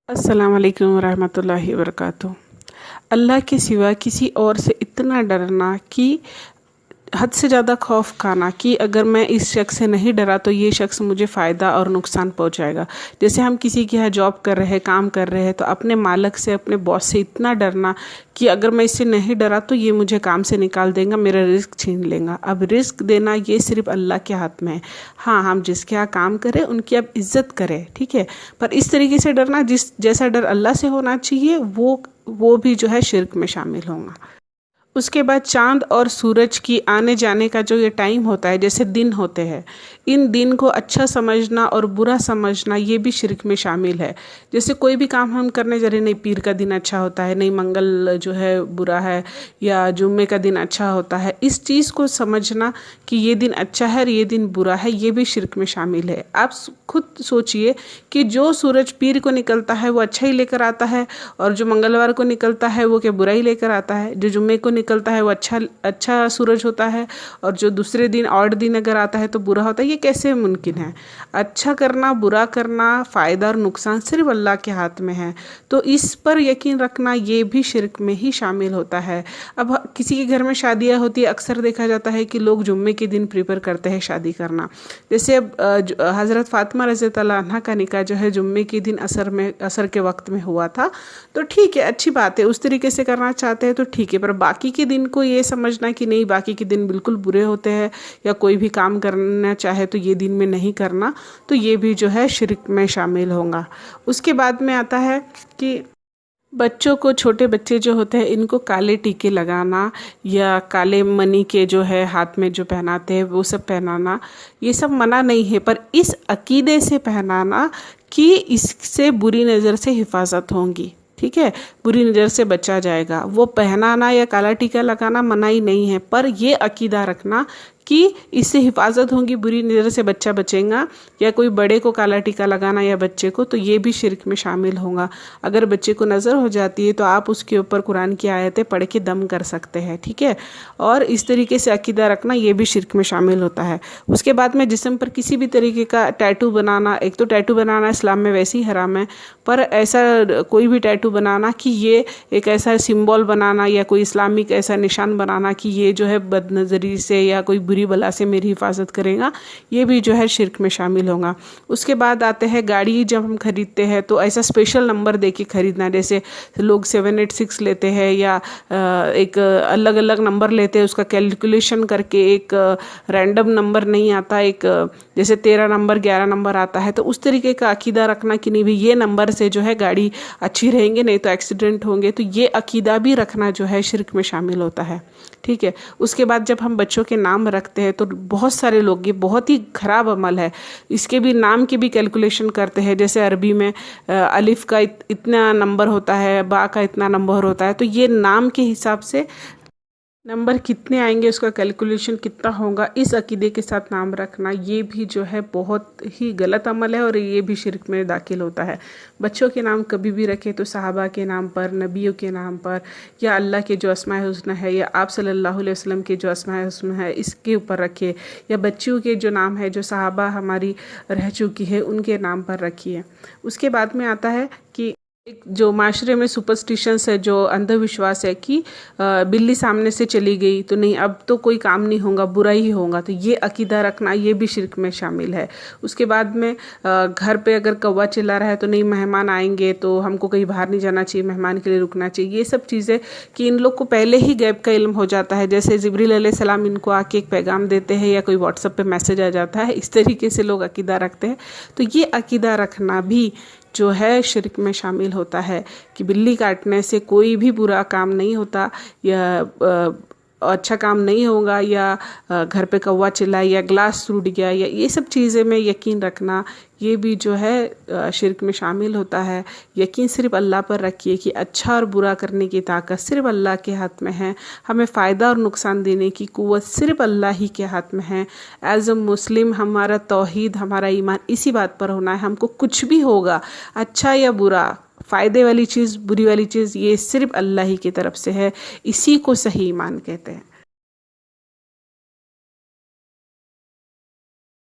अस्सलाम वालेकुम वरहमतुल्लाहि वबरकातुहू। अल्लाह के सिवा किसी और से इतना डरना कि हद से ज़्यादा खौफ खाना कि अगर मैं इस शख्स से नहीं डरा तो ये शख्स मुझे फ़ायदा और नुकसान पहुंचाएगा। जैसे हम किसी के यहाँ जॉब कर रहे हैं, काम कर रहे हैं, तो अपने मालिक से, अपने बॉस से इतना डरना कि अगर मैं इससे नहीं डरा तो ये मुझे काम से निकाल देगा, मेरा रिस्क छीन लेगा। अब रिस्क देना ये सिर्फ अल्लाह के हाथ में है। हाँ, हम जिसके यहाँ काम करें उनकी अब इज़्ज़त करें, ठीक है, पर इस तरीके से डरना जिस जैसा डर अल्लाह से होना चाहिए वो भी जो है शिर्क में शामिल होगा। उसके बाद चाँद और सूरज की आने जाने का जो ये टाइम होता है, जैसे दिन होते हैं, इन दिन को अच्छा समझना और बुरा समझना ये भी शिर्क में शामिल है। जैसे कोई भी काम हम करने जा रहे, नहीं पीर का दिन अच्छा होता है, नहीं मंगल जो है बुरा है, या जुम्मे का दिन अच्छा होता है, इस चीज़ को समझना कि ये दिन अच्छा है और ये दिन बुरा है, ये भी शिर्क में शामिल है। आप खुद सोचिए कि जो सूरज पीर को निकलता है वो अच्छा ही लेकर आता है, और जो मंगलवार को निकलता है वो क्या बुरा ही लेकर आता है। जो जुम्मे को निकलता है वो अच्छा सूरज होता है, और जो दूसरे दिन ऑड दिन अगर आता है तो बुरा होता है। ये कैसे मुमकिन है? अच्छा करना, बुरा करना, फ़ायदा और नुकसान सिर्फ अल्लाह के हाथ में है। तो इस पर यकीन रखना ये भी शिर्क में ही शामिल होता है। अब किसी के घर में शादियाँ होती है, अक्सर देखा जाता है कि लोग जुम्मे के दिन प्रिपेयर करते हैं शादी करना। जैसे अब हज़रत फ़ातिमा रज़ी अल्लाह अन्हा का निकाह जो है जुम्मे के दिन असर के वक्त में हुआ था, तो ठीक है, अच्छी बात है, उस तरीके से करना चाहते हैं तो ठीक है। पर बाकी के दिन को ये समझना कि नहीं, बाकी के दिन बिल्कुल बुरे होते हैं, या कोई भी काम करना चाहे तो ये दिन में नहीं करना, तो ये भी जो है शिर्क में शामिल होगा। उसके बाद में आता है कि बच्चों को, छोटे बच्चे जो होते हैं, इनको काले टीके लगाना या काले मनी के जो है हाथ में जो पहनाते हैं वो सब पहनाना, ये सब मना नहीं है, पर इस अकीदे से पहनाना कि इससे बुरी नज़र से हिफाजत होगी, ठीक है, बुरी नज़र से बचा जाएगा। वो पहनाना या काला टीका लगाना मनाही नहीं है, पर ये अकीदा रखना कि इससे हिफाजत होगी, बुरी नज़र से बच्चा बचेगा। या कोई बड़े को काला टीका लगाना या बच्चे को, तो ये भी शिर्क में शामिल होगा। अगर बच्चे को नज़र हो जाती है तो आप उसके ऊपर कुरान की आयतें पढ़ के दम कर सकते हैं, ठीक है। और इस तरीके से अकीदा रखना ये भी शिर्क में शामिल होता है। उसके बाद में जिस्म पर किसी भी तरीके का टैटू बनाना, एक तो टैटू बनाना इस्लाम में वैसे ही हराम है, पर ऐसा कोई भी टैटू बनाना कि ये एक ऐसा सिंबल बनाना या कोई इस्लामिक ऐसा निशान बनाना कि ये जो है बदनज़री से या कोई बुरी बला से मेरी हिफाजत करेगा, ये भी जो है शिर्क में शामिल होगा। उसके बाद आते हैं गाड़ी जब हम खरीदते हैं तो ऐसा स्पेशल नंबर दे के खरीदना, जैसे लोग 786 लेते हैं या एक अलग अलग नंबर लेते हैं, उसका कैलकुलेशन करके एक रैंडम नंबर नहीं आता, एक जैसे 13 नंबर 11 नंबर आता है, तो उस तरीके का अकीदा रखना कि नहीं भाई ये नंबर से जो है गाड़ी अच्छी रहेंगे, नहीं तो एक्सीडेंट होंगे, तो ये अकीदा भी रखना जो है शिर्क में शामिल होता है, ठीक है। उसके बाद जब हम बच्चों के नाम रखते हैं तो बहुत सारे लोग, ये बहुत ही खराब अमल है, इसके भी नाम के भी कैलकुलेशन करते हैं। जैसे अरबी में अलिफ का इतना नंबर होता है, बा का इतना नंबर होता है, तो ये नाम के हिसाब से नंबर कितने आएंगे, उसका कैलकुलेशन कितना होगा, इस अकीदे के साथ नाम रखना ये भी जो है बहुत ही गलत अमल है, और ये भी शिर्क में दाखिल होता है। बच्चों के नाम कभी भी रखें तो सहाबा के नाम पर, नबियों के नाम पर, या अल्लाह के जो अस्माए हुस्ना है, या आप सल्लल्लाहु अलैहि वसल्लम के जो अस्माए हुस्ना है इसके ऊपर रखिए, या बच्चियों के जो नाम है जो सहाबा हमारी रह चुकी है उनके नाम पर रखिए। उसके बाद में आता है कि एक जो माशरे में सुपरस्टिशंस है, जो अंधविश्वास है कि बिल्ली सामने से चली गई तो नहीं, अब तो कोई काम नहीं होगा, बुरा ही होगा, तो ये अकीदा रखना ये भी शिर्क में शामिल है। उसके बाद में घर पे अगर कौवा चिल्ला रहा है तो नहीं, मेहमान आएंगे तो हमको कहीं बाहर नहीं जाना चाहिए, मेहमान के लिए रुकना चाहिए, ये सब चीज़ें कि इन लोग को पहले ही गैब का इल्म हो जाता है। जैसे जिब्रील अलैहिस्सलाम इनको आके एक पैगाम देते हैं या कोई व्हाट्सएप पे मैसेज आ जाता है, इस तरीके से लोग अकीदा रखते हैं, तो ये अकीदा रखना भी जो है शिर्क में शामिल होता है कि बिल्ली काटने से कोई भी बुरा काम नहीं होता, या अच्छा काम नहीं होगा, या घर पे कौवा चिल्ला, या ग्लास टूट गया, या ये सब चीज़ें में यकीन रखना ये भी जो है शिर्क में शामिल होता है। यकीन सिर्फ अल्लाह पर रखिए कि अच्छा और बुरा करने की ताकत सिर्फ अल्लाह के हाथ में है, हमें फ़ायदा और नुकसान देने की कुव्वत सिर्फ अल्लाह ही के हाथ में है। एज़ अ मुस्लिम हमारा तौहीद, हमारा ईमान इसी बात पर होना है। हमको कुछ भी होगा, अच्छा या बुरा, फ़ायदे वाली चीज़, बुरी वाली चीज़, ये सिर्फ अल्लाह ही की तरफ से है, इसी को सही ईमान कहते हैं।